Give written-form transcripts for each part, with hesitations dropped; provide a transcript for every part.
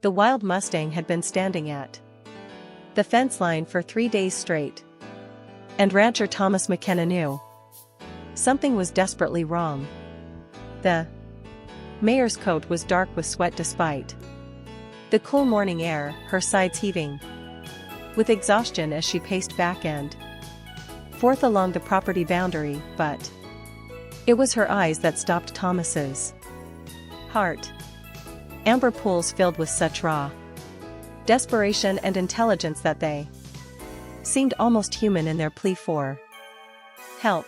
The wild Mustang had been standing at the fence line for 3 days straight. And rancher Thomas McKenna knew something was desperately wrong. The mayor's coat was dark with sweat despite the cool morning air, her sides heaving with exhaustion as she paced back and forth along the property boundary, but it was her eyes that stopped Thomas's heart. Amber pools filled with such raw desperation and intelligence that they seemed almost human in their plea for help.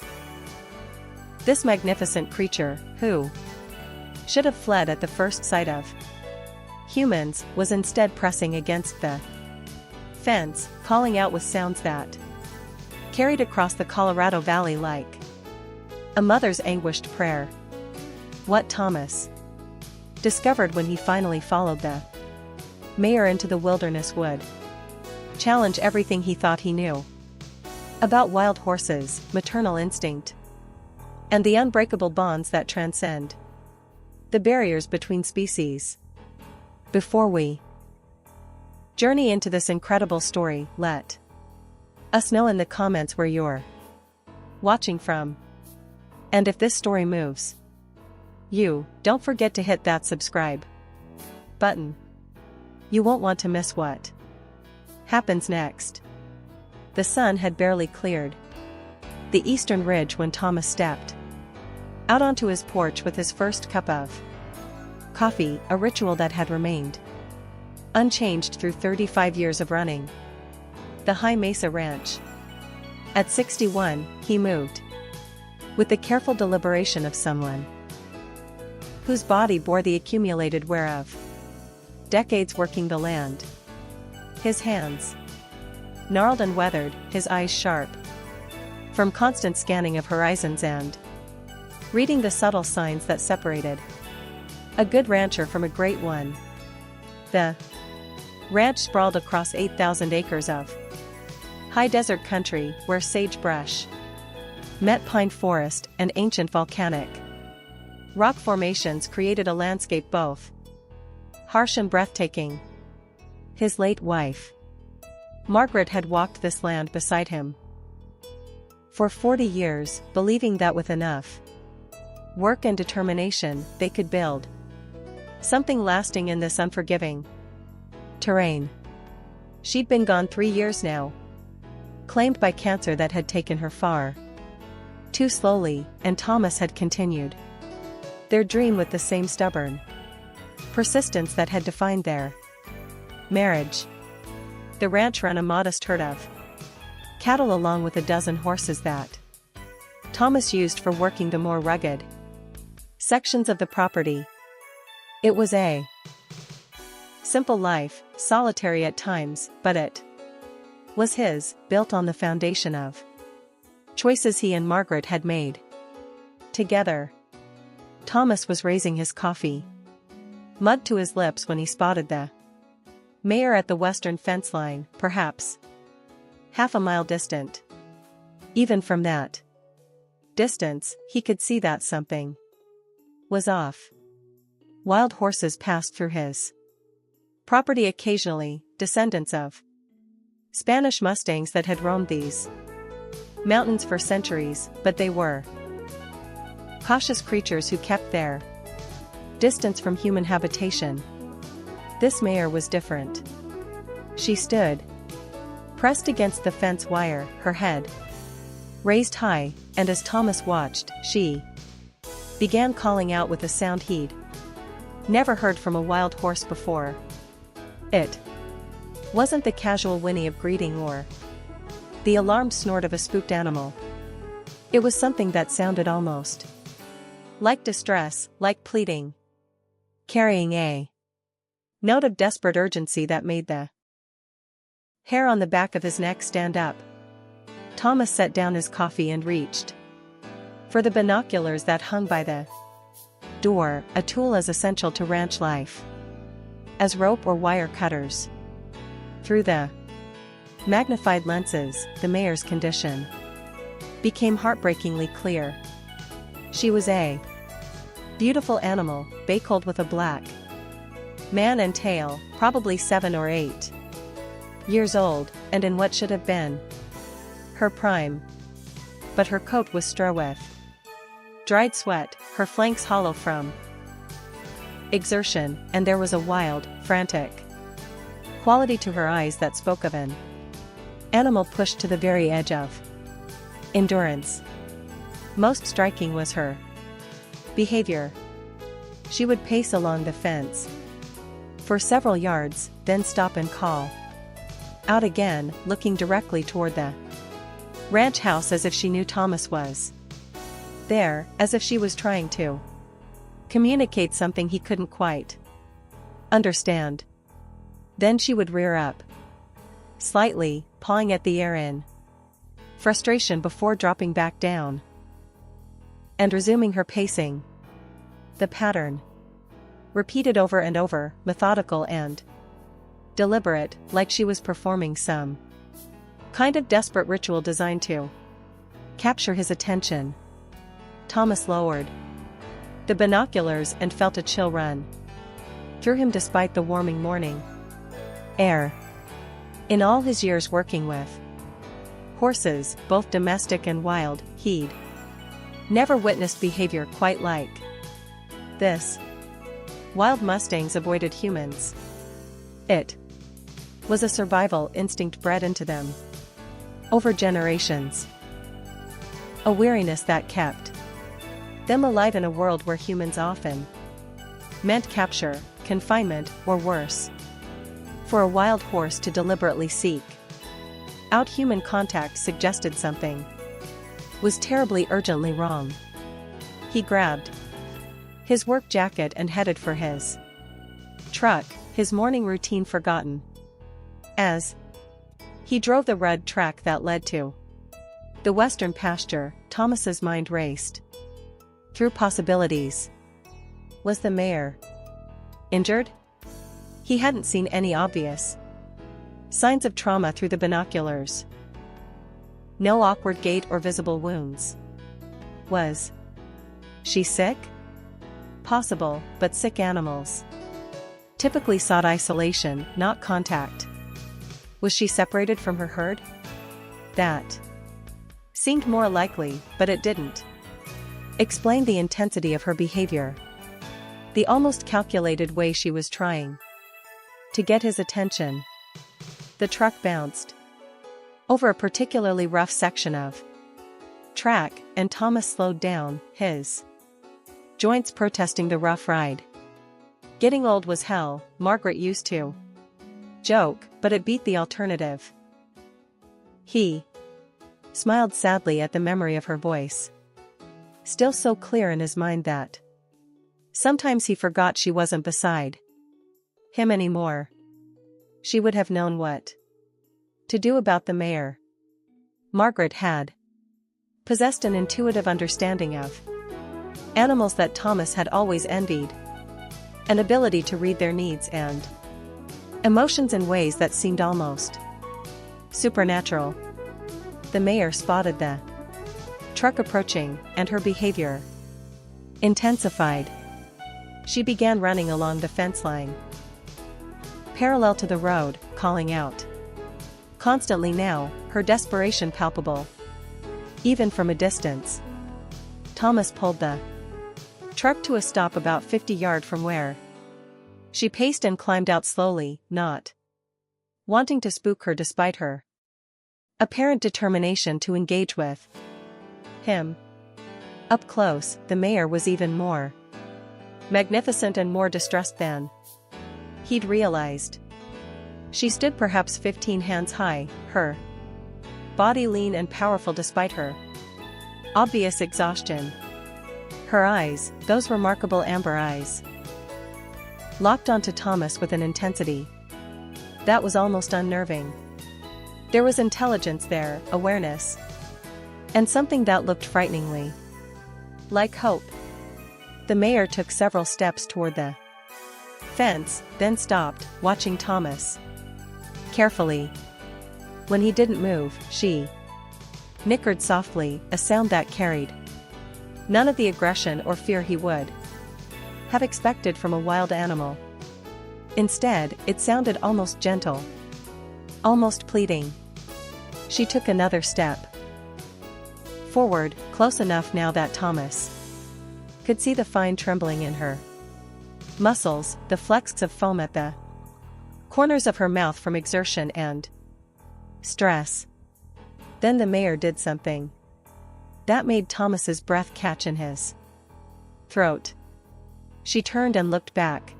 This magnificent creature, who should have fled at the first sight of humans, was instead pressing against the fence, calling out with sounds that carried across the Colorado Valley like a mother's anguished prayer. What Thomas discovered when he finally followed the mayor into the wilderness would challenge everything he thought he knew about wild horses, maternal instinct, and the unbreakable bonds that transcend the barriers between species. Before we journey into this incredible story, let us know in the comments where you're watching from. And if this story moves you, don't forget to hit that subscribe button. You won't want to miss what happens next. The sun had barely cleared the eastern ridge when Thomas stepped out onto his porch with his first cup of coffee, a ritual that had remained unchanged through 35 years of running the High Mesa Ranch. At 61, he moved with the careful deliberation of someone whose body bore the accumulated wear of decades working the land. His hands gnarled and weathered, his eyes sharp from constant scanning of horizons and reading the subtle signs that separated a good rancher from a great one. The ranch sprawled across 8,000 acres of high desert country where sagebrush met pine forest and ancient volcanic rock formations created a landscape both harsh and breathtaking. His late wife, Margaret, had walked this land beside him for 40 years, believing that with enough work and determination, they could build something lasting in this unforgiving terrain. She'd been gone 3 years now, claimed by cancer that had taken her far too slowly, and Thomas had continued their dream with the same stubborn persistence that had defined their marriage. The ranch ran a modest herd of cattle along with a dozen horses that Thomas used for working the more rugged sections of the property. It was a simple life, solitary at times, but it was his, built on the foundation of choices he and Margaret had made together. Thomas was raising his coffee mug to his lips when he spotted the mayor at the western fence line, perhaps half a mile distant. Even from that distance, he could see that something was off. Wild horses passed through his property occasionally, descendants of Spanish Mustangs that had roamed these mountains for centuries, but they were cautious creatures who kept their distance from human habitation. This mayor was different. She stood pressed against the fence wire, her head raised high, and as Thomas watched, she began calling out with a sound he'd never heard from a wild horse before. It wasn't the casual whinny of greeting or the alarmed snort of a spooked animal. It was something that sounded almost like distress, like pleading, carrying a note of desperate urgency that made the hair on the back of his neck stand up. Thomas set down his coffee and reached for the binoculars that hung by the door, a tool as essential to ranch life as rope or wire cutters. Through the magnified lenses, the mayor's condition became heartbreakingly clear. She was a beautiful animal, bay-cold with a black Man and tail, probably 7 or 8 years old, and in what should have been her prime. But her coat was strewn with dried sweat, her flanks hollow from exertion, and there was a wild, frantic quality to her eyes that spoke of an animal pushed to the very edge of endurance. Most striking was her behavior. She would pace along the fence for several yards, then stop and call out again, looking directly toward the ranch house as if she knew Thomas was there, as if she was trying to communicate something he couldn't quite understand. Then she would rear up slightly, pawing at the air in frustration before dropping back down and resuming her pacing. The pattern, repeated over and over, methodical and deliberate, like she was performing some kind of desperate ritual designed to capture his attention. Thomas lowered the binoculars and felt a chill run through him despite the warming morning air. In all his years working with horses, both domestic and wild, he'd never witnessed behavior quite like this. Wild Mustangs avoided humans. It was a survival instinct bred into them over generations. A weariness that kept them alive in a world where humans often meant capture, confinement, or worse. For a wild horse to deliberately seek out human contact suggested something was terribly urgently wrong. He grabbed his work jacket and headed for his truck, his morning routine forgotten. As he drove the red track that led to the western pasture, Thomas's mind raced through possibilities. Was the mare injured? He hadn't seen any obvious signs of trauma through the binoculars. No awkward gait or visible wounds. Was she sick? Possible, but sick animals typically sought isolation, not contact. Was she separated from her herd? That seemed more likely, but it didn't explain the intensity of her behavior. The almost calculated way she was trying to get his attention. The truck bounced over a particularly rough section of track, and Thomas slowed down, his joints protesting the rough ride. Getting old was hell, Margaret used to joke, but it beat the alternative. He smiled sadly at the memory of her voice, still so clear in his mind that sometimes he forgot she wasn't beside him anymore. She would have known what to do about the mare. Margaret had possessed an intuitive understanding of animals that Thomas had always envied, an ability to read their needs and emotions in ways that seemed almost supernatural. The mare spotted the truck approaching, and her behavior intensified. She began running along the fence line, parallel to the road, calling out constantly now, her desperation palpable even from a distance. Thomas pulled the truck to a stop about 50 yards from where she paced and climbed out slowly, not wanting to spook her despite her apparent determination to engage with him. Up close, the mare was even more magnificent and more distressed than he'd realized. She stood perhaps 15 hands high, her body lean and powerful despite her obvious exhaustion. Her eyes, those remarkable amber eyes, locked onto Thomas with an intensity that was almost unnerving. There was intelligence there, awareness, and something that looked frighteningly like hope. The mare took several steps toward the fence, then stopped, watching Thomas carefully. When he didn't move, she nickered softly, a sound that carried none of the aggression or fear he would have expected from a wild animal. Instead, it sounded almost gentle. Almost pleading. She took another step forward, close enough now that Thomas could see the fine trembling in her muscles, the flecks of foam at the corners of her mouth from exertion and stress. Then the mayor did something that made Thomas's breath catch in his throat. She turned and looked back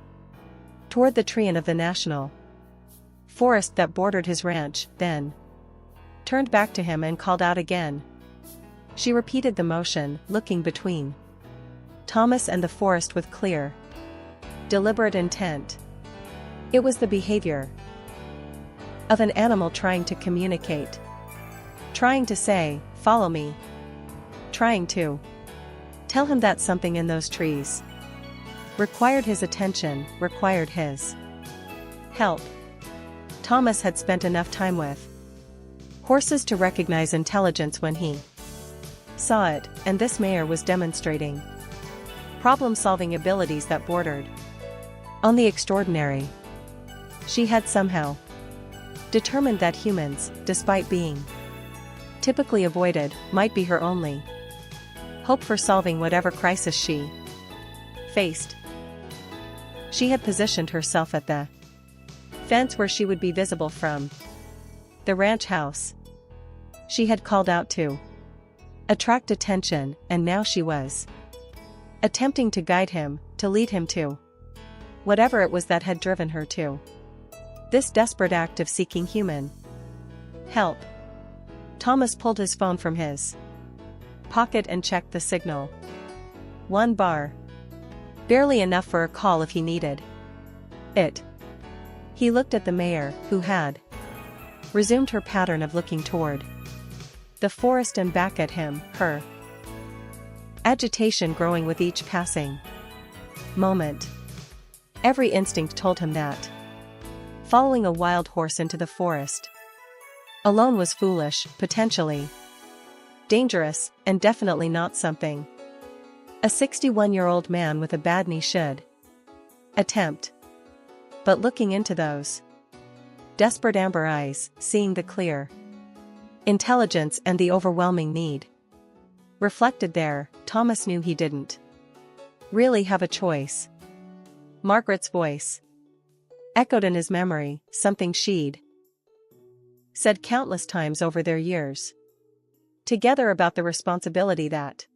toward the tree of the national forest that bordered his ranch, then turned back to him and called out again. She repeated the motion, looking between Thomas and the forest with clear, deliberate intent. It was the behavior of an animal trying to communicate. Trying to say, "Follow me." Trying to tell him that something in those trees required his attention, required his help. Thomas had spent enough time with horses to recognize intelligence when he saw it, and this mayor was demonstrating problem-solving abilities that bordered on the extraordinary. She had somehow determined that humans, despite being typically avoided, might be her only hope for solving whatever crisis she faced. She had positioned herself at the fence where she would be visible from the ranch house. She had called out to attract attention, and now she was attempting to guide him, to lead him to whatever it was that had driven her to this desperate act of seeking human help. Thomas pulled his phone from his pocket and checked the signal. 1 bar. Barely enough for a call if he needed it. He looked at the mayor, who had resumed her pattern of looking toward the forest and back at him, her agitation growing with each passing moment. Every instinct told him that following a wild horse into the forest alone was foolish, potentially dangerous, and definitely not something a 61-year-old man with a bad knee should attempt. But looking into those desperate amber eyes, seeing the clear intelligence and the overwhelming need reflected there, Thomas knew he didn't really have a choice. Margaret's voice echoed in his memory, something she'd said countless times over their years together about the responsibility that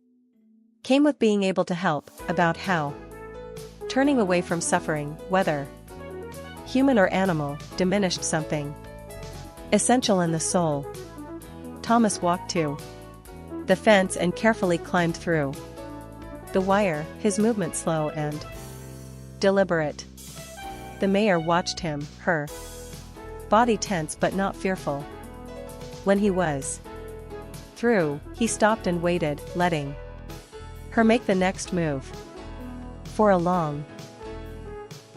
came with being able to help, about how turning away from suffering, whether human or animal, diminished something essential in the soul. Thomas walked to the fence and carefully climbed through the wire, his movement slow and deliberate. The mayor watched him, her body tense but not fearful. When he was through, he stopped and waited, letting her make the next move. For a long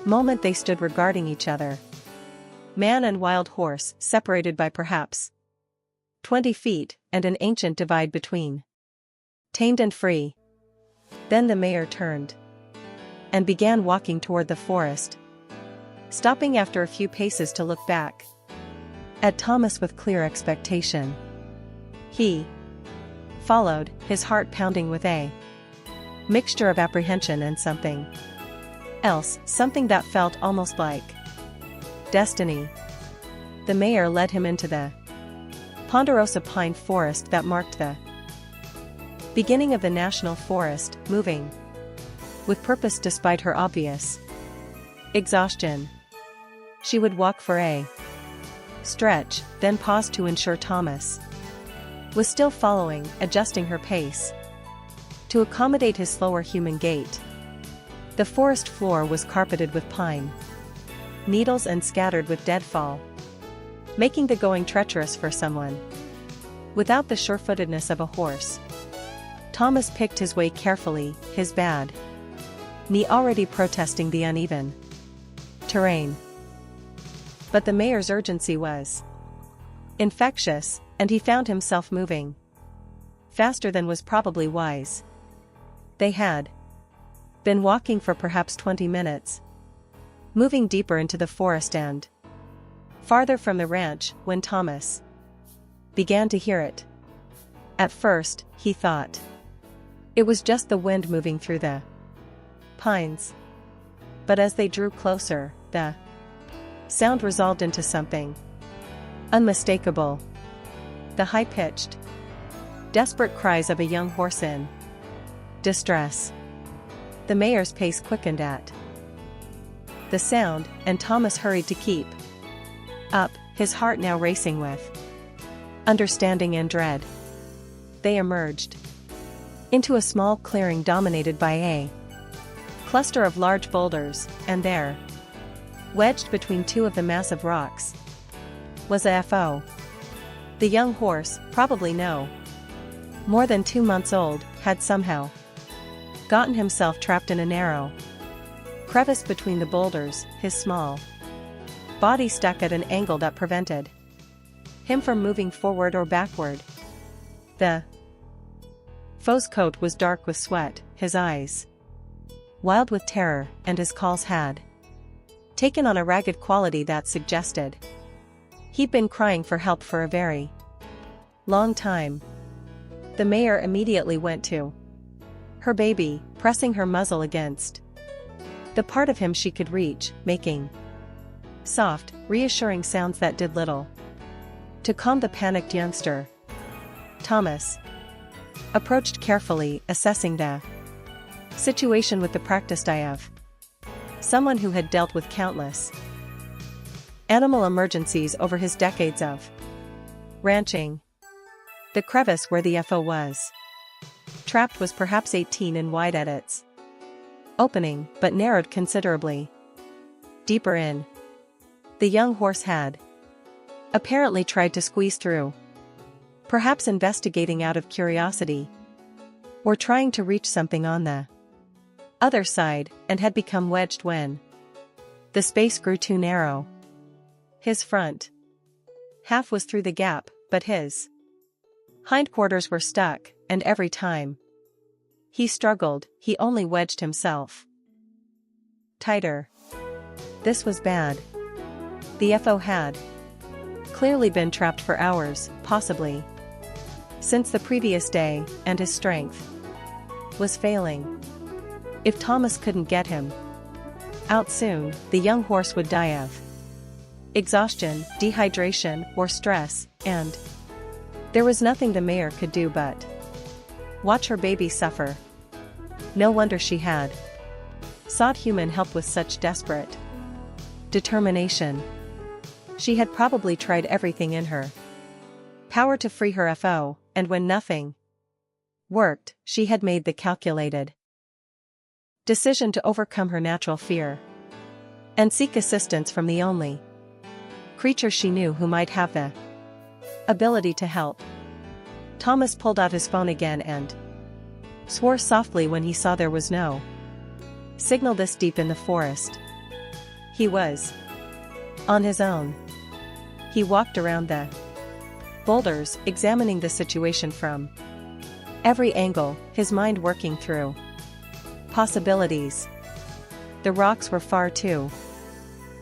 moment they stood regarding each other. Man and wild horse, separated by perhaps 20 feet, and an ancient divide between tamed and free. Then the mayor turned and began walking toward the forest, stopping after a few paces to look back at Thomas with clear expectation. He followed, his heart pounding with a mixture of apprehension and something else, something that felt almost like destiny. The mayor led him into the ponderosa pine forest that marked the beginning of the national forest, moving with purpose despite her obvious exhaustion. She would walk for a stretch, then pause to ensure Thomas was still following, adjusting her pace to accommodate his slower human gait. The forest floor was carpeted with pine needles and scattered with deadfall, making the going treacherous for someone without the sure-footedness of a horse. Thomas picked his way carefully, his bad knee already protesting the uneven terrain. But the mayor's urgency was infectious, and he found himself moving faster than was probably wise. They had been walking for perhaps 20 minutes moving deeper into the forest and farther from the ranch when Thomas began to hear it. At first, he thought it was just the wind moving through the pines. But as they drew closer, the sound resolved into something unmistakable. The high-pitched, desperate cries of a young horse in distress. The mayor's pace quickened at the sound, and Thomas hurried to keep up, his heart now racing with understanding and dread. They emerged into a small clearing dominated by a cluster of large boulders, and there, wedged between two of the massive rocks, was a FO. The young horse, probably no more than 2 months old, had somehow gotten himself trapped in a narrow crevice between the boulders, his small body stuck at an angle that prevented him from moving forward or backward. The foe's coat was dark with sweat, his eyes wild with terror, and his calls had taken on a ragged quality that suggested he'd been crying for help for a very long time. The mayor immediately went to her baby, pressing her muzzle against the part of him she could reach, making soft, reassuring sounds that did little to calm the panicked youngster. Thomas approached carefully, assessing the situation with the practiced eye of someone who had dealt with countless animal emergencies over his decades of ranching. The crevice where the FO was trapped was perhaps 18 in wide at its opening, but narrowed considerably deeper in. The young horse had apparently tried to squeeze through, perhaps investigating out of curiosity, or trying to reach something on the other side, and had become wedged when the space grew too narrow. His front half was through the gap, but his hindquarters were stuck, and every time he struggled, he only wedged himself tighter. This was bad. The FO had clearly been trapped for hours, possibly since the previous day, and his strength was failing. If Thomas couldn't get him out soon, the young horse would die of exhaustion, dehydration, or stress, and there was nothing the mayor could do but watch her baby suffer. No wonder she had sought human help with such desperate determination. She had probably tried everything in her power to free her FO, and when nothing worked, she had made the calculated decision to overcome her natural fear and seek assistance from the only creature she knew who might have the ability to help. Thomas pulled out his phone again and swore softly when he saw there was no signal this deep in the forest. He was on his own. He walked around the boulders, examining the situation from every angle, his mind working through possibilities. The rocks were far too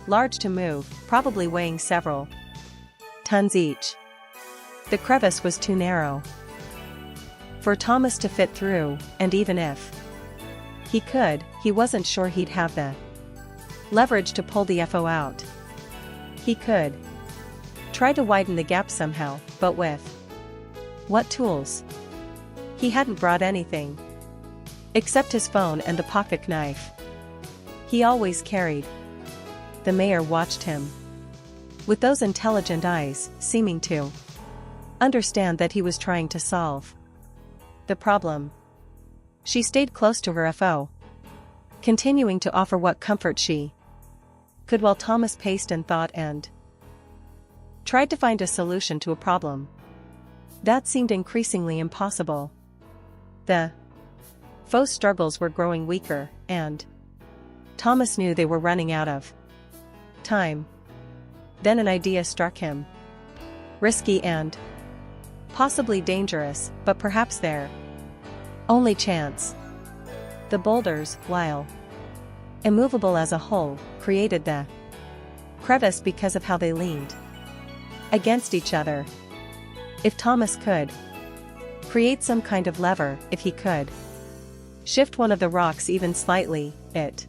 large to move, probably weighing several tons each. The crevice was too narrow for Thomas to fit through, and even if he could, he wasn't sure he'd have the leverage to pull the FO out. He could try to widen the gap somehow, but with what tools? He hadn't brought anything except his phone and the pocket knife he always carried. The mayor watched him with those intelligent eyes, seeming to understand that he was trying to solve the problem. She stayed close to her FO, continuing to offer what comfort she could while Thomas paced and thought and tried to find a solution to a problem that seemed increasingly impossible. The foe's struggles were growing weaker, and Thomas knew they were running out of time. Then an idea struck him. Risky and possibly dangerous, but perhaps their only chance. The boulders, while immovable as a whole, created the crevice because of how they leaned against each other. If Thomas could create some kind of lever, if he could shift one of the rocks even slightly, it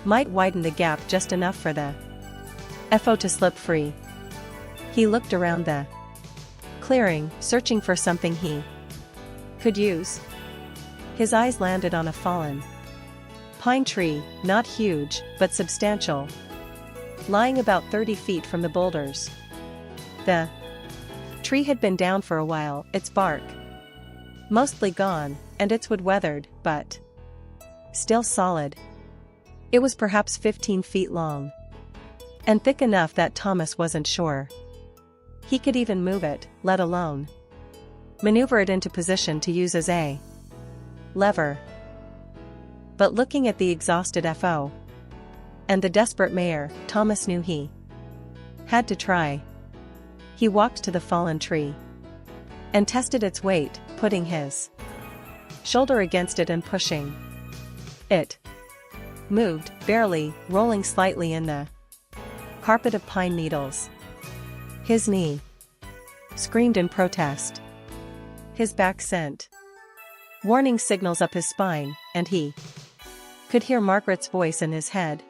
might widen the gap just enough for the FO to slip free. He looked around the clearing, searching for something he could use. His eyes landed on a fallen pine tree, not huge, but substantial, lying about 30 feet from the boulders. The tree had been down for a while, its bark mostly gone, and its wood weathered, but still solid. It was perhaps 15 feet long, and thick enough that Thomas wasn't sure he could even move it, let alone maneuver it into position to use as a lever. But looking at the exhausted FO and the desperate mayor, Thomas knew he had to try. He walked to the fallen tree and tested its weight, putting his shoulder against it and pushing. It moved, barely, rolling slightly in the carpet of pine needles. His knee screamed in protest. His back sent warning signals up his spine, and he could hear Margaret's voice in his head,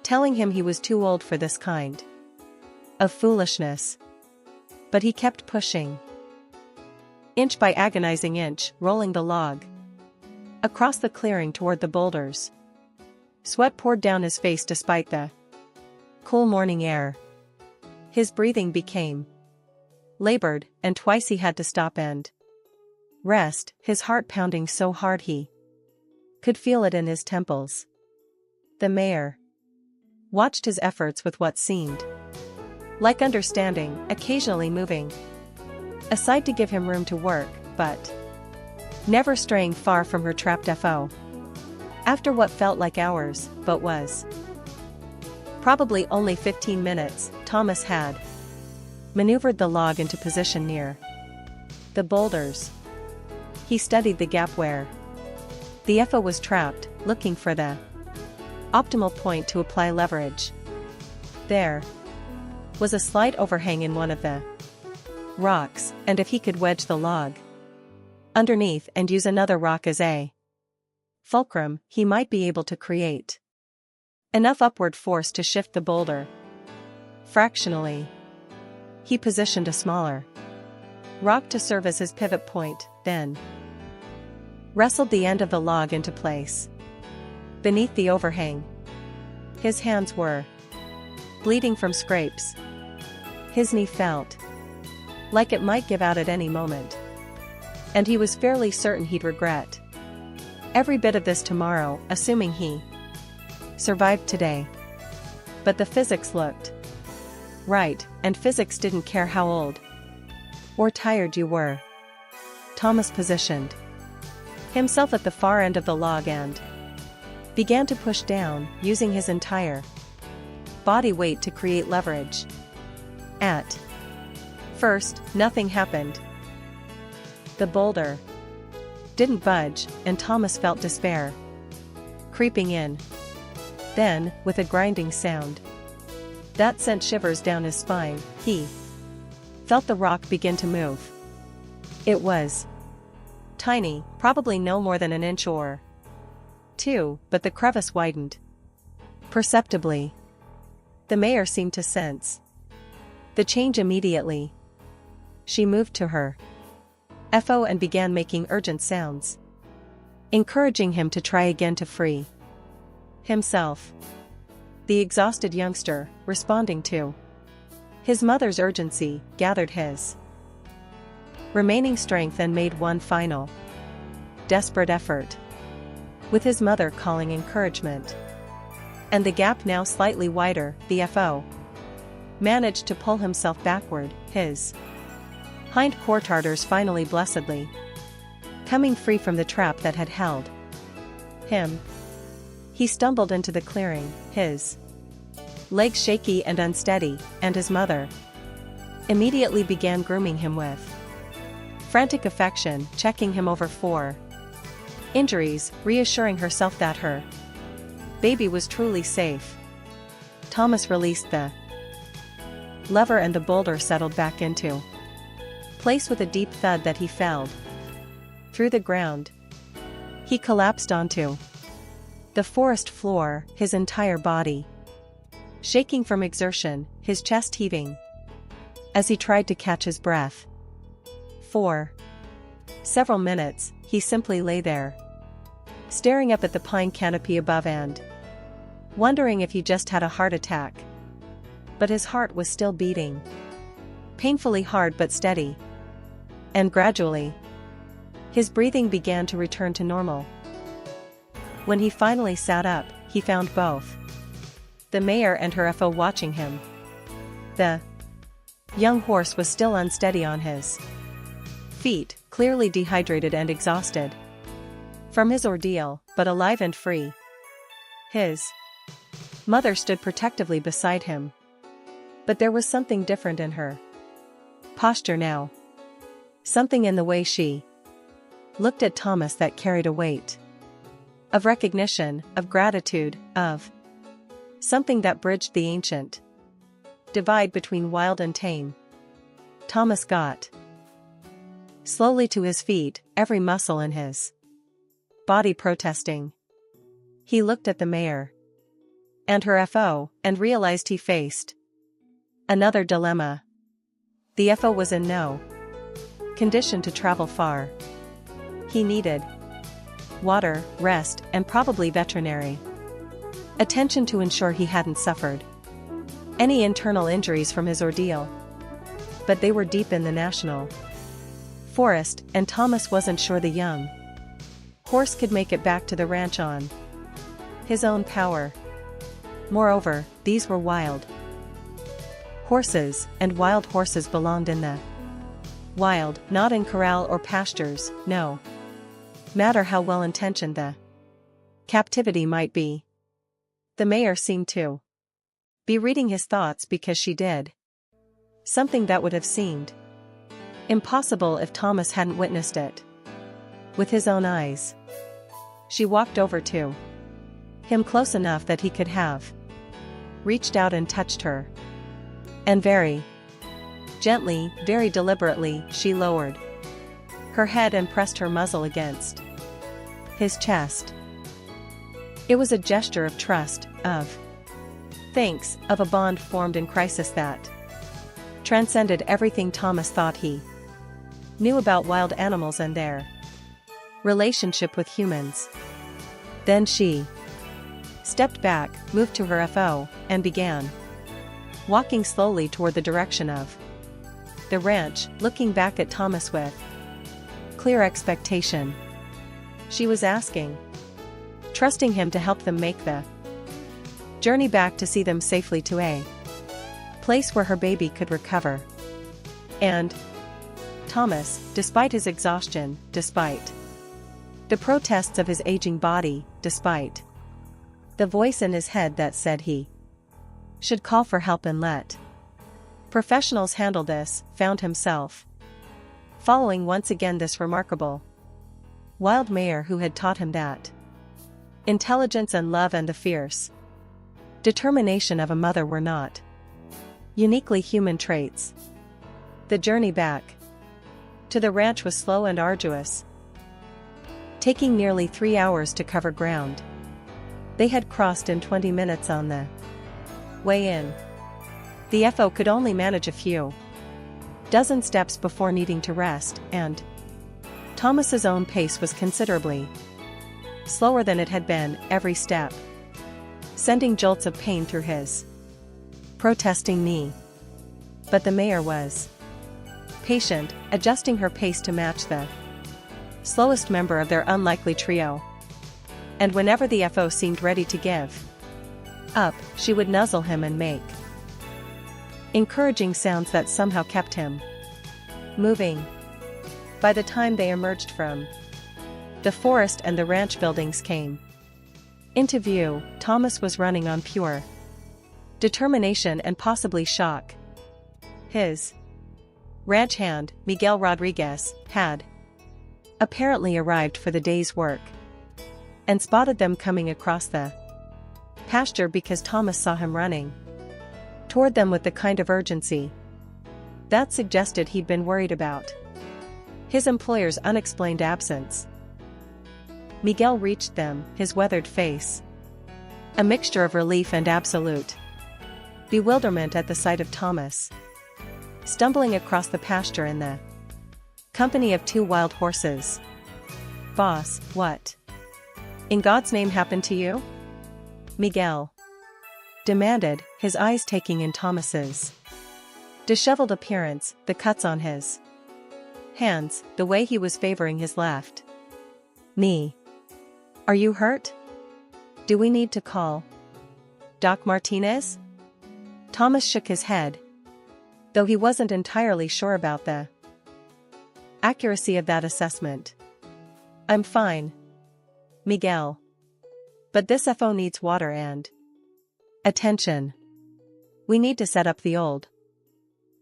telling him he was too old for this kind of foolishness. But he kept pushing, inch by agonizing inch, rolling the log across the clearing toward the boulders. Sweat poured down his face despite the cool morning air. His breathing became labored, and twice he had to stop and rest, his heart pounding so hard he could feel it in his temples. The mayor watched his efforts with what seemed like understanding, occasionally moving aside to give him room to work, but never straying far from her trapped FO. After what felt like hours, but was probably only 15 minutes, Thomas had maneuvered the log into position near the boulders. He studied the gap where the FO was trapped, looking for the optimal point to apply leverage. There was a slight overhang in one of the rocks, and if he could wedge the log underneath and use another rock as a fulcrum, he might be able to create enough upward force to shift the boulder. Fractionally, he positioned a smaller rock to serve as his pivot point, then wrestled the end of the log into place beneath the overhang. His hands were bleeding from scrapes. His knee felt like it might give out at any moment, and he was fairly certain he'd regret every bit of this tomorrow, assuming he survived today. But the physics looked right, and physics didn't care how old or tired you were. Thomas positioned himself at the far end of the log and began to push down, using his entire body weight to create leverage. At first, nothing happened. The boulder didn't budge, and Thomas felt despair creeping in. Then, with a grinding sound that sent shivers down his spine, he felt the rock begin to move. It was tiny, probably no more than an inch or two, but the crevice widened perceptibly. The mayor seemed to sense the change immediately. She moved to her FO and began making urgent sounds, encouraging him to try again to free himself. The exhausted youngster, responding to his mother's urgency, gathered his remaining strength and made one final desperate effort, with his mother calling encouragement. And the gap now slightly wider, the FO managed to pull himself backward, his hind quarters finally blessedly coming free from the trap that had held him. He stumbled into the clearing, his legs shaky and unsteady, and his mother immediately began grooming him with frantic affection, checking him over for injuries, reassuring herself that her baby was truly safe. Thomas released the lever and the boulder settled back into place with a deep thud that he felled through the ground. He collapsed onto the forest floor, his entire body shaking from exertion, his chest heaving as he tried to catch his breath. For several minutes, he simply lay there, staring up at the pine canopy above and wondering if he just had a heart attack. But his heart was still beating, painfully hard but steady. And gradually, his breathing began to return to normal. When he finally sat up, he found both the mayor and her FO watching him. The young horse was still unsteady on his feet, clearly dehydrated and exhausted from his ordeal, but alive and free. His mother stood protectively beside him. But there was something different in her posture now. Something in the way she looked at Thomas that carried a weight of recognition, of gratitude, of something that bridged the ancient divide between wild and tame. Thomas got slowly to his feet, every muscle in his body protesting. He looked at the mayor and her FO, and realized he faced another dilemma. The FO was in no condition to travel far. He needed water, rest, and probably veterinary attention to ensure he hadn't suffered any internal injuries from his ordeal. But they were deep in the national forest, and Thomas wasn't sure the young horse could make it back to the ranch on his own power. Moreover, these were wild horses, and wild horses belonged in the wild, not in corral or pastures, no matter how well-intentioned the captivity might be. The mayor seemed to be reading his thoughts, because she did something that would have seemed impossible if Thomas hadn't witnessed it with his own eyes. She walked over to him close enough that he could have reached out and touched her. And very gently, very deliberately, she lowered her head and pressed her muzzle against his chest. It was a gesture of trust, of thanks, of a bond formed in crisis that transcended everything Thomas thought he knew about wild animals and their relationship with humans. Then she stepped back, moved to her FO, and began walking slowly toward the direction of the ranch, looking back at Thomas with clear expectation. She was asking, trusting him to help them make the journey back, to see them safely to a place where her baby could recover. And Thomas, despite his exhaustion, despite the protests of his aging body, despite the voice in his head that said he should call for help and let professionals handle this, found himself following once again this remarkable wild mare who had taught him that intelligence and love and the fierce determination of a mother were not uniquely human traits. The journey back to the ranch was slow and arduous, taking nearly 3 hours to cover ground they had crossed in 20 minutes on the way in. The FO could only manage a few dozen steps before needing to rest, and Thomas's own pace was considerably slower than it had been, every step sending jolts of pain through his protesting knee. But the mayor was patient, adjusting her pace to match the slowest member of their unlikely trio. And whenever the FO seemed ready to give up, she would nuzzle him and make encouraging sounds that somehow kept him moving. By the time they emerged from the forest and the ranch buildings came into view, Thomas was running on pure determination and possibly shock. His ranch hand, Miguel Rodriguez, had apparently arrived for the day's work and spotted them coming across the pasture because Thomas saw him running toward them with the kind of urgency that suggested he'd been worried about his employer's unexplained absence. Miguel reached them, his weathered face a mixture of relief and absolute bewilderment at the sight of Thomas stumbling across the pasture in the company of 2 wild horses. "Boss, what in God's name happened to you?" Miguel demanded, his eyes taking in Thomas's disheveled appearance, the cuts on his hands, the way he was favoring his left knee. "Are you hurt? Do we need to call Doc Martinez?" Thomas shook his head, though he wasn't entirely sure about the accuracy of that assessment. "I'm fine, Miguel. But this FO needs water and attention. We need to set up the old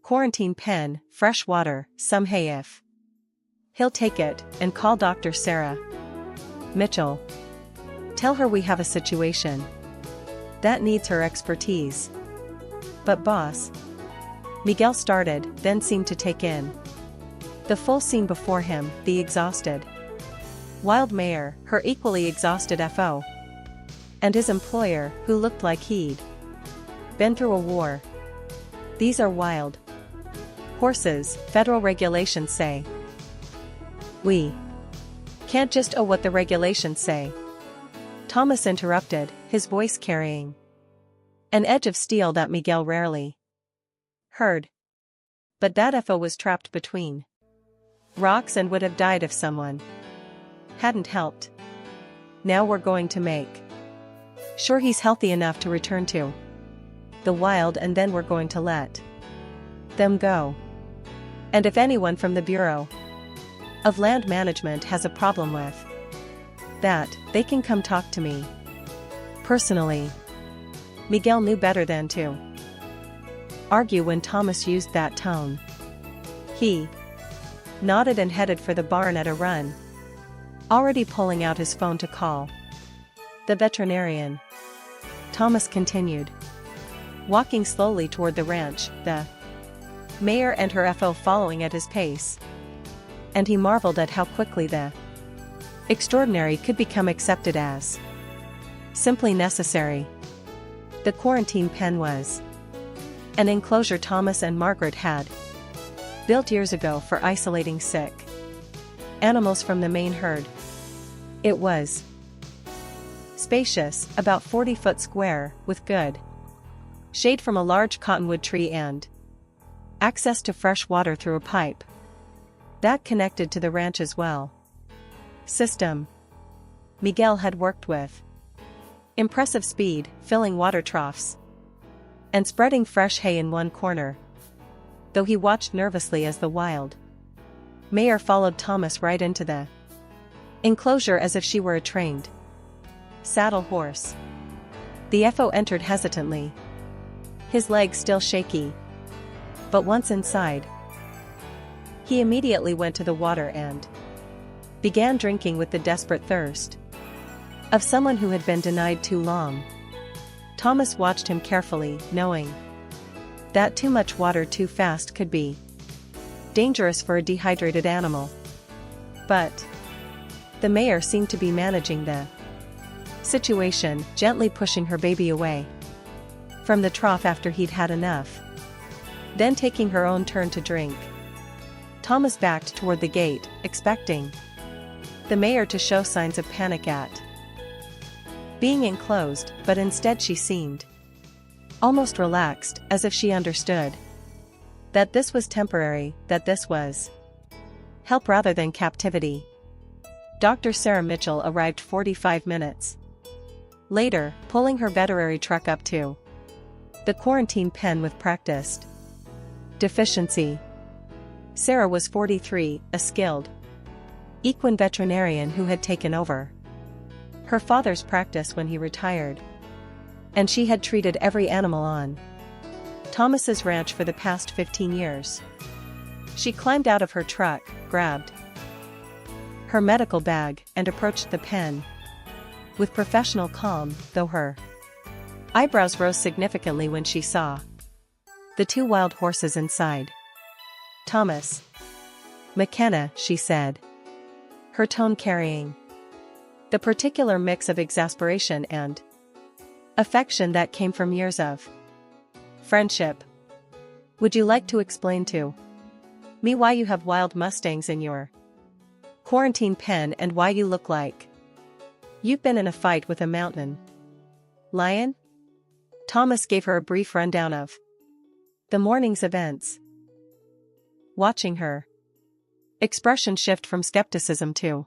quarantine pen, fresh water, some hay if he'll take it, and call Dr. Sarah Mitchell. Tell her we have a situation that needs her expertise." "But boss," Miguel started, then seemed to take in the full scene before him, the exhausted wild mare, her equally exhausted FO, and his employer, who looked like he'd been through a war. "These are wild horses, federal regulations say. We can't just what the regulations say," Thomas interrupted, his voice carrying an edge of steel that Miguel rarely heard. "But that FO was trapped between rocks and would have died if someone hadn't helped. Now we're going to make sure he's healthy enough to return to the wild, and then we're going to let them go. And if anyone from the Bureau of Land Management has a problem with that, they can come talk to me personally." Miguel knew better than to argue when Thomas used that tone. He nodded and headed for the barn at a run, already pulling out his phone to call the veterinarian. Thomas continued walking slowly toward the ranch, the mayor and her FO following at his pace. And he marveled at how quickly the extraordinary could become accepted as simply necessary. The quarantine pen was an enclosure Thomas and Margaret had built years ago for isolating sick animals from the main herd. It was spacious, about 40-foot square, with good shade from a large cottonwood tree and access to fresh water through a pipe that connected to the ranch's well system. Miguel had worked with impressive speed, filling water troughs and spreading fresh hay in one corner, though he watched nervously as the wild mare followed Thomas right into the enclosure as if she were a trained saddle horse. The FO entered hesitantly, his legs still shaky. But once inside, he immediately went to the water and began drinking with the desperate thirst of someone who had been denied too long. Thomas watched him carefully, knowing that too much water too fast could be dangerous for a dehydrated animal. But the mare seemed to be managing the situation, gently pushing her baby away from the trough after he'd had enough, then taking her own turn to drink. Thomas backed toward the gate, expecting the mare to show signs of panic at being enclosed, but instead she seemed almost relaxed, as if she understood that this was temporary, that this was help rather than captivity. Dr. Sarah Mitchell arrived 45 minutes later, pulling her veterinary truck up to the quarantine pen with practiced deficiency. Sarah was 43, a skilled equine veterinarian who had taken over her father's practice when he retired, and she had treated every animal on Thomas's ranch for the past 15 years. She climbed out of her truck, grabbed her medical bag, and approached the pen with professional calm, though her Eyebrows rose significantly when she saw the two wild horses inside. Thomas McKenna, she said, her tone carrying the particular mix of exasperation and affection that came from years of friendship. Would you like to explain to me why you have wild Mustangs in your quarantine pen and why you look like you've been in a fight with a mountain lion? Thomas gave her a brief rundown of the morning's events. Watching her expression shift from skepticism to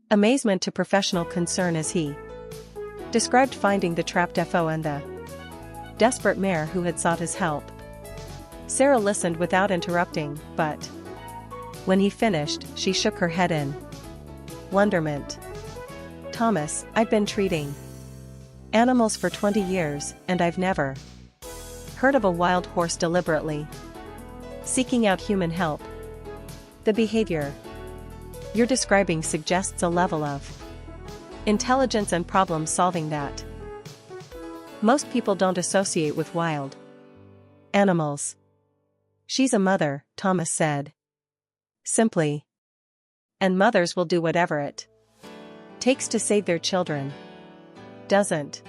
amazement to professional concern as he described finding the trapped FO and the desperate mare who had sought his help. Sarah listened without interrupting, but when he finished, she shook her head in wonderment. Thomas, I've been treating animals for 20 years, and I've never heard of a wild horse deliberately seeking out human help. The behavior you're describing suggests a level of intelligence and problem solving that most people don't associate with wild animals. She's a mother, Thomas said simply. And mothers will do whatever it takes to save their children. Doesn't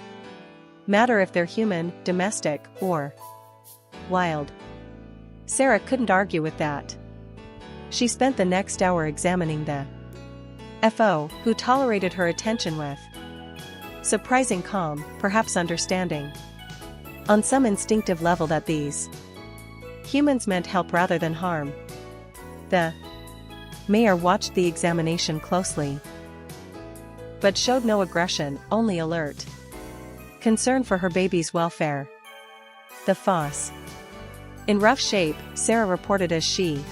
matter if they're human, domestic, or wild. Sarah couldn't argue with that. She spent the next hour examining the FO, who tolerated her attention with surprising calm, perhaps understanding on some instinctive level that these humans meant help rather than harm. The mayor watched the examination closely, but showed no aggression, only alert concern for her baby's welfare. The foss, in rough shape, Sarah reported as she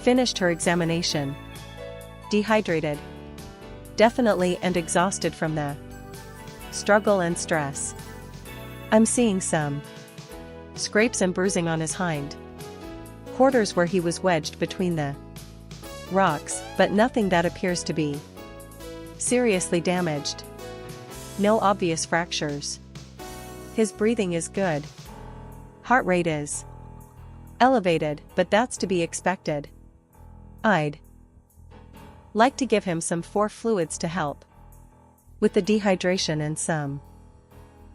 finished her examination. Dehydrated, definitely, and exhausted from the struggle and stress. I'm seeing some scrapes and bruising on his hind quarters where he was wedged between the rocks, but nothing that appears to be seriously damaged. No obvious fractures. His breathing is good. Heart rate is elevated, but that's to be expected. I'd like to give him some 4 fluids to help with the dehydration and some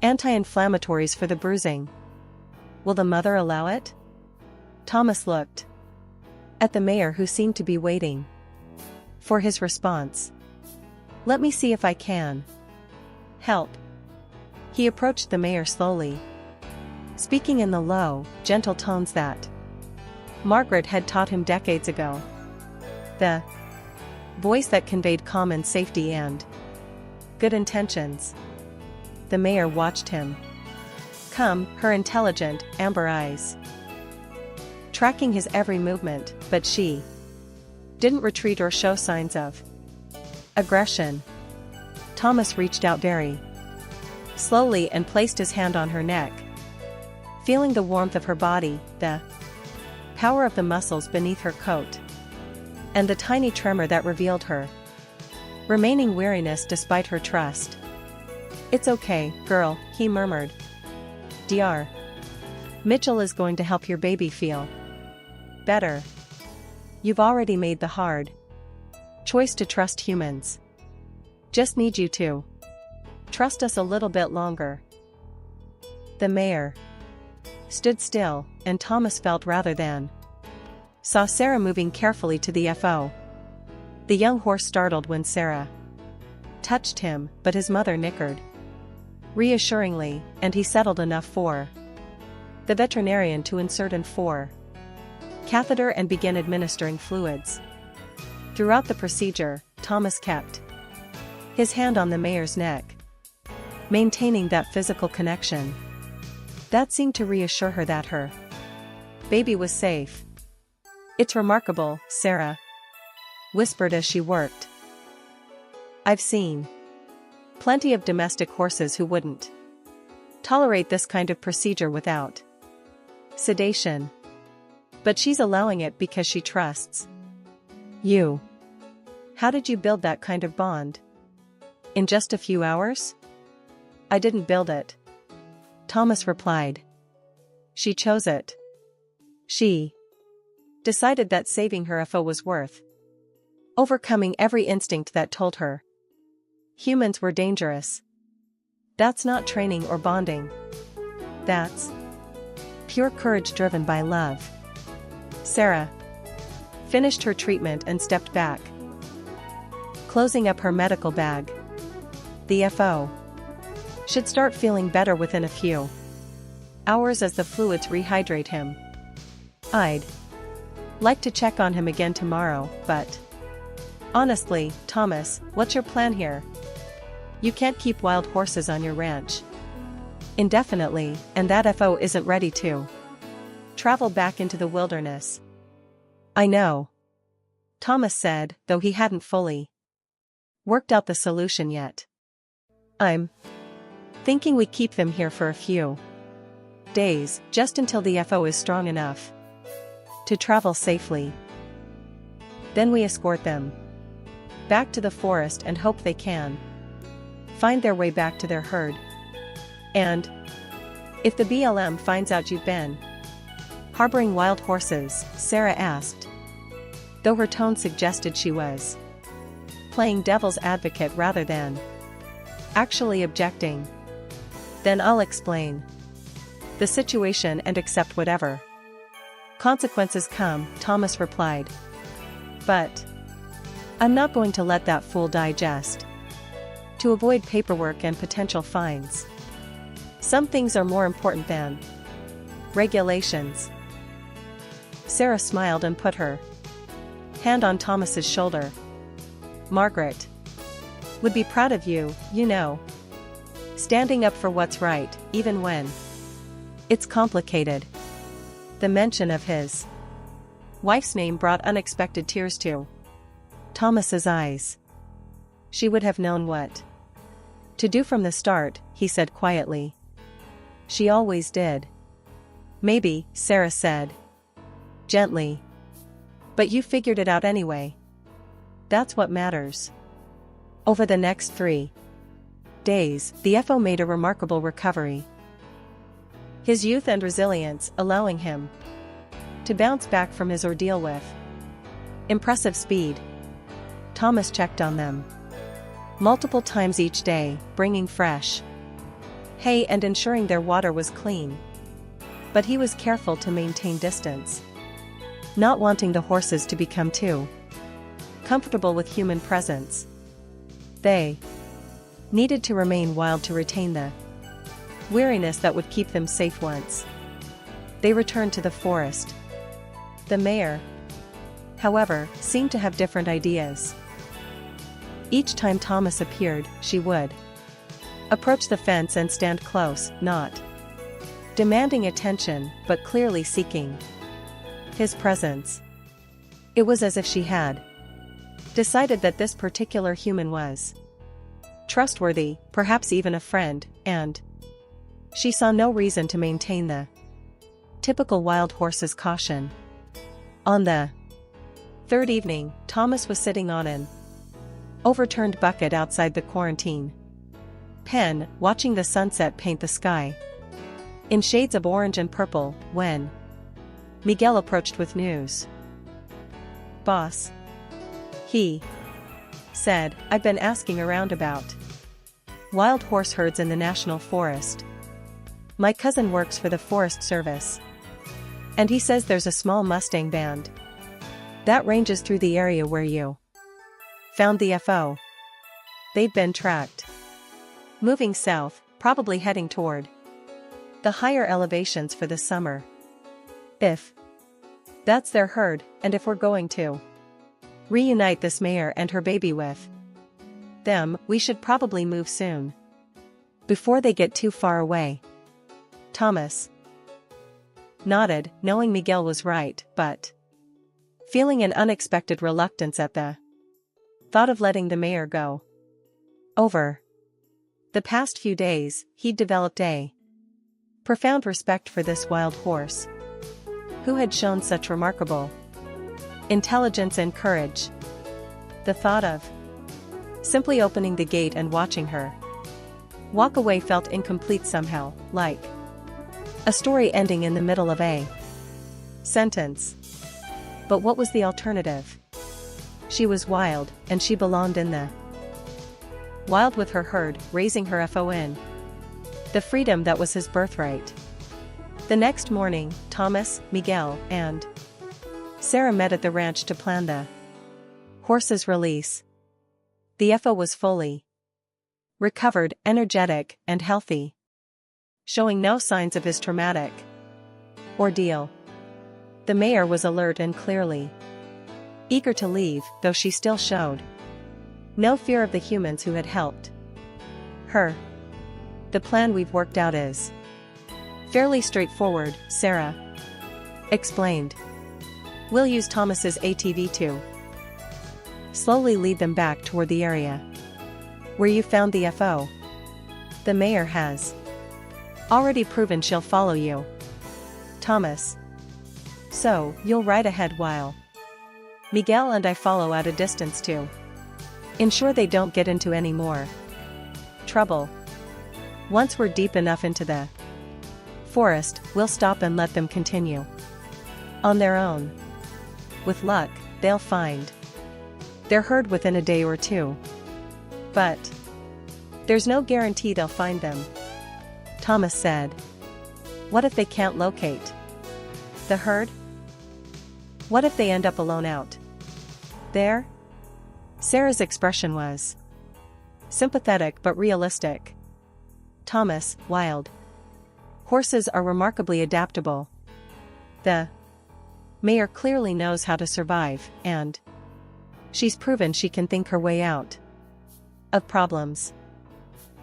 anti-inflammatories for the bruising. Will the mother allow it? Thomas looked at the mayor, who seemed to be waiting for his response. Let me see if I can help. He approached the mayor slowly, speaking in the low, gentle tones that Margaret had taught him decades ago. The voice that conveyed calm and safety and good intentions. The mayor watched him come, her intelligent, amber eyes tracking his every movement, but she didn't retreat or show signs of aggression. Thomas reached out very slowly and placed his hand on her neck, feeling the warmth of her body, the power of the muscles beneath her coat, and the tiny tremor that revealed her remaining weariness despite her trust. It's okay, girl, he murmured. Dr. Mitchell is going to help your baby feel better. You've already made the hard choice to trust humans. Just need you to trust us a little bit longer. The mayor stood still, and Thomas felt rather than saw Sarah moving carefully to the FO. The young horse startled when Sarah touched him, but his mother nickered reassuringly, and he settled enough for the veterinarian to insert an IV catheter and begin administering fluids. Throughout the procedure, Thomas kept his hand on the mayor's neck, maintaining that physical connection. That seemed to reassure her that her baby was safe. It's remarkable, Sarah whispered as she worked. I've seen plenty of domestic horses who wouldn't tolerate this kind of procedure without sedation. But she's allowing it because she trusts you. How did you build that kind of bond? In just a few hours? I didn't build it. Thomas replied. She chose it. She decided that saving her FO was worth overcoming every instinct that told her humans were dangerous. That's not training or bonding. That's pure courage driven by love. Sarah finished her treatment and stepped back, closing up her medical bag. The FO should start feeling better within a few hours as the fluids rehydrate him. I'd like to check on him again tomorrow, but honestly, Thomas, what's your plan here? You can't keep wild horses on your ranch indefinitely, and that FO isn't ready to travel back into the wilderness. I know, Thomas said, though he hadn't fully worked out the solution yet. I'm thinking we keep them here for a few days, just until the FO is strong enough to travel safely. Then we escort them back to the forest and hope they can find their way back to their herd. And if the BLM finds out you've been harboring wild horses, Sarah asked, though her tone suggested she was playing devil's advocate rather than actually objecting. Then I'll explain the situation and accept whatever consequences come, Thomas replied. But I'm not going to let that fool die just to avoid paperwork and potential fines. Some things are more important than regulations. Sarah smiled and put her hand on Thomas's shoulder. Margaret would be proud of you, you know. Standing up for what's right, even when it's complicated. The mention of his wife's name brought unexpected tears to Thomas's eyes. She would have known what to do from the start, he said quietly. She always did. Maybe, Sarah said gently. But you figured it out anyway. That's what matters. Over the next 3 days, the FO made a remarkable recovery. His youth and resilience allowing him to bounce back from his ordeal with impressive speed. Thomas checked on them multiple times each day, bringing fresh hay and ensuring their water was clean. But he was careful to maintain distance, not wanting the horses to become too comfortable with human presence. They needed to remain wild to retain the weariness that would keep them safe once they returned to the forest. The mayor, however, seemed to have different ideas. Each time Thomas appeared, she would approach the fence and stand close, not demanding attention, but clearly seeking his presence. It was as if she had decided that this particular human was trustworthy, perhaps even a friend, and she saw no reason to maintain the typical wild horse's caution. On the 3rd evening, Thomas was sitting on an overturned bucket outside the quarantine pen, watching the sunset paint the sky in shades of orange and purple, when Miguel approached with news. Boss, he said, I've been asking around about wild horse herds in the national forest. My cousin works for the Forest Service, and he says there's a small Mustang band that ranges through the area where you found the FO. They'd been tracked, moving south, probably heading toward the higher elevations for the summer. If that's their herd, and if we're going to reunite this mayor and her baby with them, we should probably move soon, before they get too far away. Thomas nodded, knowing Miguel was right, but feeling an unexpected reluctance at the thought of letting the mayor go. Over the past few days, he'd developed a profound respect for this wild horse, who had shown such remarkable intelligence and courage. The thought of simply opening the gate and watching her walk away felt incomplete somehow, like A story ending in the middle of a sentence. But what was the alternative? She was wild, and she belonged in the wild with her herd, raising her FON. The freedom that was his birthright. The next morning, Thomas, Miguel, and Sarah met at the ranch to plan the horse's release. The FO was fully recovered, energetic, and healthy, showing no signs of his traumatic ordeal. The mayor was alert and clearly eager to leave, though she still showed no fear of the humans who had helped her. The plan we've worked out is fairly straightforward, Sarah explained. We'll use Thomas's ATV to slowly lead them back toward the area where you found the FO. The mayor has already proven she'll follow you, Thomas. So, you'll ride ahead while Miguel and I follow at a distance to ensure they don't get into any more trouble. Once we're deep enough into the forest, we'll stop and let them continue on their own. With luck, they'll find their herd within a day or two. But there's no guarantee they'll find them, Thomas said. What if they can't locate the herd? What if they end up alone out there? Sarah's expression was sympathetic but realistic. Thomas, wild horses are remarkably adaptable. The mayor clearly knows how to survive, and she's proven she can think her way out of problems.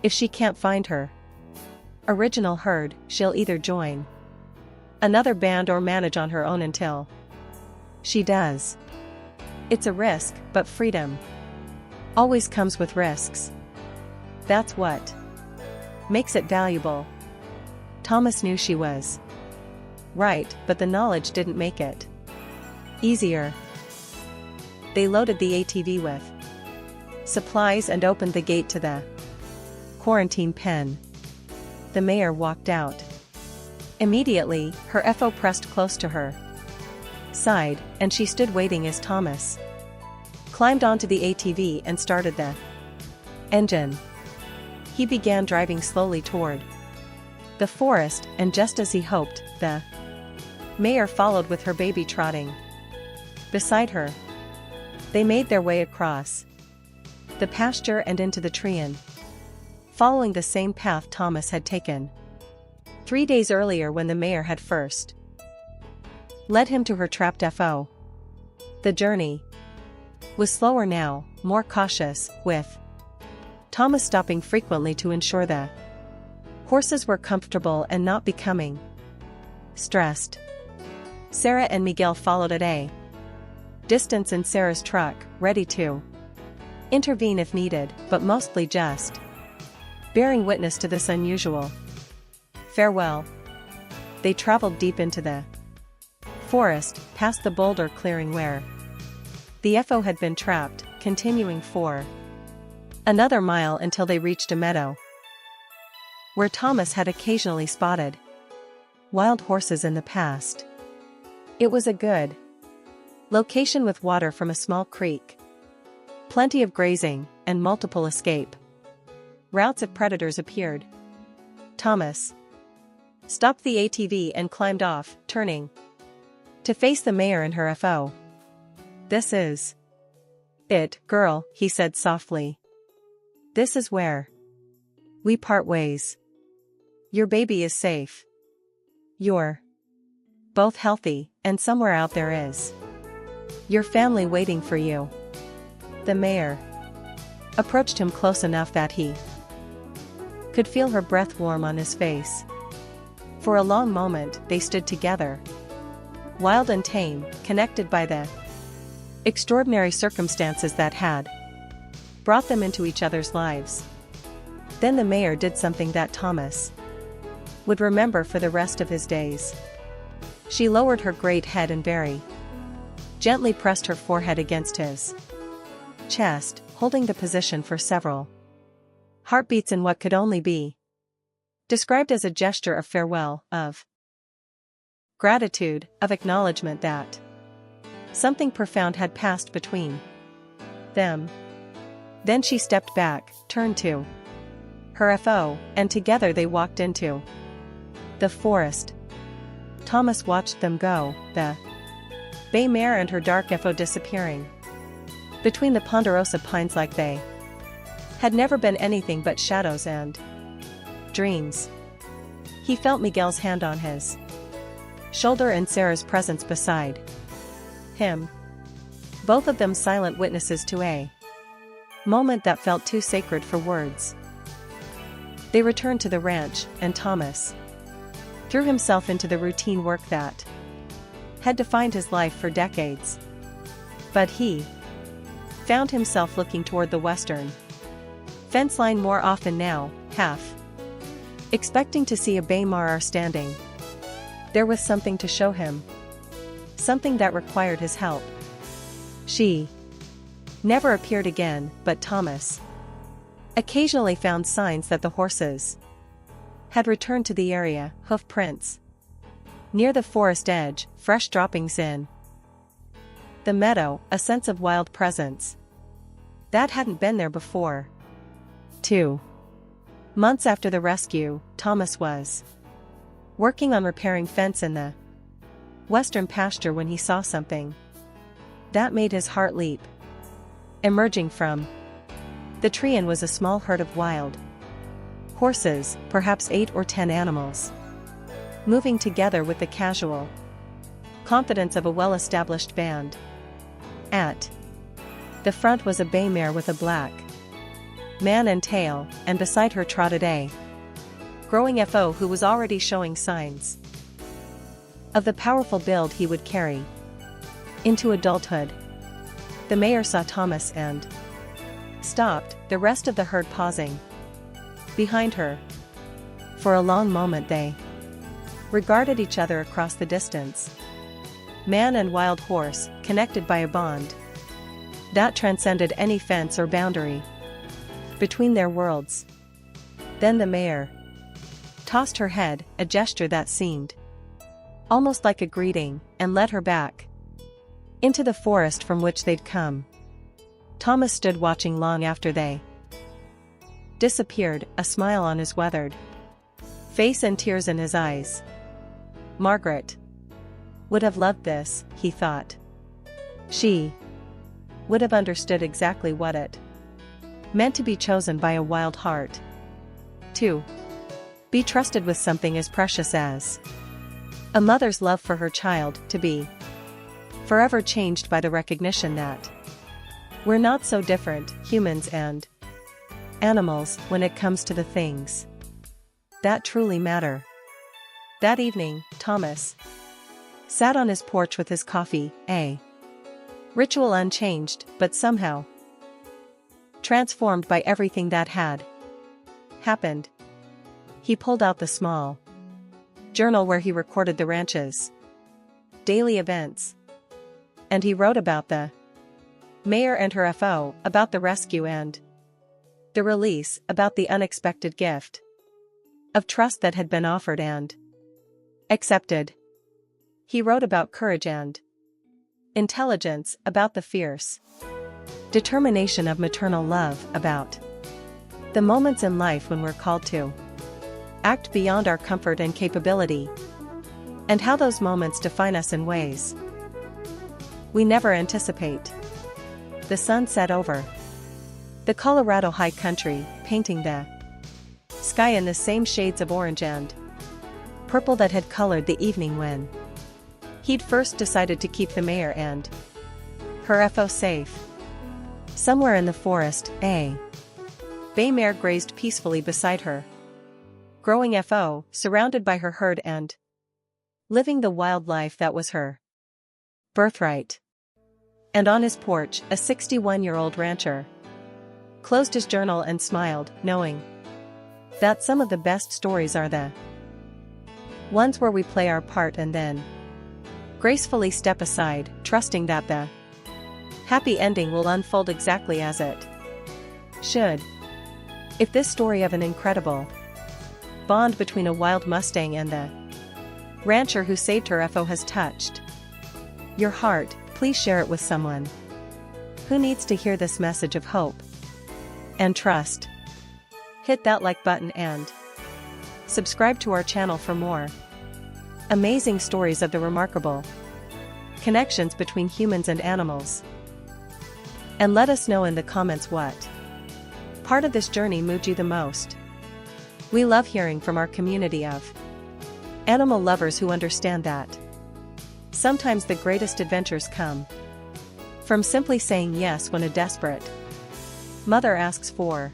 If she can't find her original herd, she'll either join another band or manage on her own until she does. It's a risk, but freedom always comes with risks. That's what makes it valuable. Thomas knew she was right, but the knowledge didn't make it easier. They loaded the ATV with supplies and opened the gate to the quarantine pen. The mayor walked out. Immediately, her FO pressed close to her side, and she stood waiting as Thomas climbed onto the ATV and started the engine. He began driving slowly toward the forest, and just as he hoped, the mayor followed with her baby trotting beside her. They made their way across the pasture and into the treein, following the same path Thomas had taken 3 days earlier when the mayor had first led him to her trapped FO. The journey was slower now, more cautious, with Thomas stopping frequently to ensure the horses were comfortable and not becoming stressed. Sarah and Miguel followed at a distance in Sarah's truck, ready to intervene if needed, but mostly just bearing witness to this unusual farewell. They traveled deep into the forest, past the boulder clearing where the FO had been trapped, continuing for another mile until they reached a meadow where Thomas had occasionally spotted wild horses in the past. It was a good location with water from a small creek, plenty of grazing, and multiple escape routes if predators appeared. Thomas stopped the ATV and climbed off, turning to face the mayor and her FO. This is it, girl, he said softly. This is where we part ways. Your baby is safe. You're both healthy, and somewhere out there is your family waiting for you. The mayor approached him close enough that he could feel her breath warm on his face. For a long moment, they stood together, wild and tame, connected by the extraordinary circumstances that had brought them into each other's lives. Then the mayor did something that Thomas would remember for the rest of his days. She lowered her great head and very gently pressed her forehead against his chest, holding the position for several heartbeats in what could only be described as a gesture of farewell, of gratitude, of acknowledgement that something profound had passed between them. Then she stepped back, turned to her FO, and together they walked into the forest. Thomas watched them go, the bay mare and her dark FO disappearing between the ponderosa pines like they had never been anything but shadows and dreams. He felt Miguel's hand on his shoulder and Sarah's presence beside him. Both of them silent witnesses to a moment that felt too sacred for words. They returned to the ranch, and Thomas threw himself into the routine work that had defined his life for decades. But he found himself looking toward the western fence line more often now, half expecting to see a bay mare standing there with something to show him, something that required his help. She never appeared again, but Thomas occasionally found signs that the horses had returned to the area, hoof prints near the forest edge, fresh droppings in the meadow, a sense of wild presence that hadn't been there before. 2 months after the rescue, Thomas was working on repairing fence in the western pasture when he saw something that made his heart leap. Emerging from the tree was a small herd of wild horses, perhaps 8 or 10 animals, moving together with the casual confidence of a well-established band. At the front was a bay mare with a black man and tail, and beside her trotted a growing FO who was already showing signs of the powerful build he would carry into adulthood. The mare saw Thomas and stopped, the rest of the herd pausing behind her. For a long moment they regarded each other across the distance. Man and wild horse, connected by a bond that transcended any fence or boundary between their worlds. Then the mare tossed her head, a gesture that seemed almost like a greeting, and led her back into the forest from which they'd come. Thomas stood watching long after they disappeared, a smile on his weathered face and tears in his eyes. Margaret would have loved this, he thought. She would have understood exactly what it meant to be chosen by a wild heart. To be trusted with something as precious as a mother's love for her child, to be forever changed by the recognition that we're not so different, humans and animals, when it comes to the things that truly matter. That evening, Thomas sat on his porch with his coffee, a ritual unchanged, but somehow transformed by everything that had happened. He pulled out the small journal where he recorded the ranch's daily events. And he wrote about the mare and her FO, about the rescue and the release, about the unexpected gift of trust that had been offered and accepted. He wrote about courage and intelligence, about the fierce determination of maternal love, about the moments in life when we're called to act beyond our comfort and capability, and how those moments define us in ways we never anticipate. The sun set over the Colorado high country, painting the sky in the same shades of orange and purple that had colored the evening when he'd first decided to keep the mare and her FO safe. Somewhere in the forest, a bay mare grazed peacefully beside her growing FO, surrounded by her herd and living the wild life that was her birthright. And on his porch, a 61-year-old rancher closed his journal and smiled, knowing that some of the best stories are the ones where we play our part and then gracefully step aside, trusting that the happy ending will unfold exactly as it should. If this story of an incredible bond between a wild Mustang and the Rancher who saved her FO has touched your heart. Please share it with someone who needs to hear this message of hope and trust. Hit that like button and subscribe to our channel for more amazing stories of the remarkable connections between humans and animals. And let us know in the comments what part of this journey moved you the most. We love hearing from our community of animal lovers who understand that sometimes the greatest adventures come from simply saying yes when a desperate mother asks for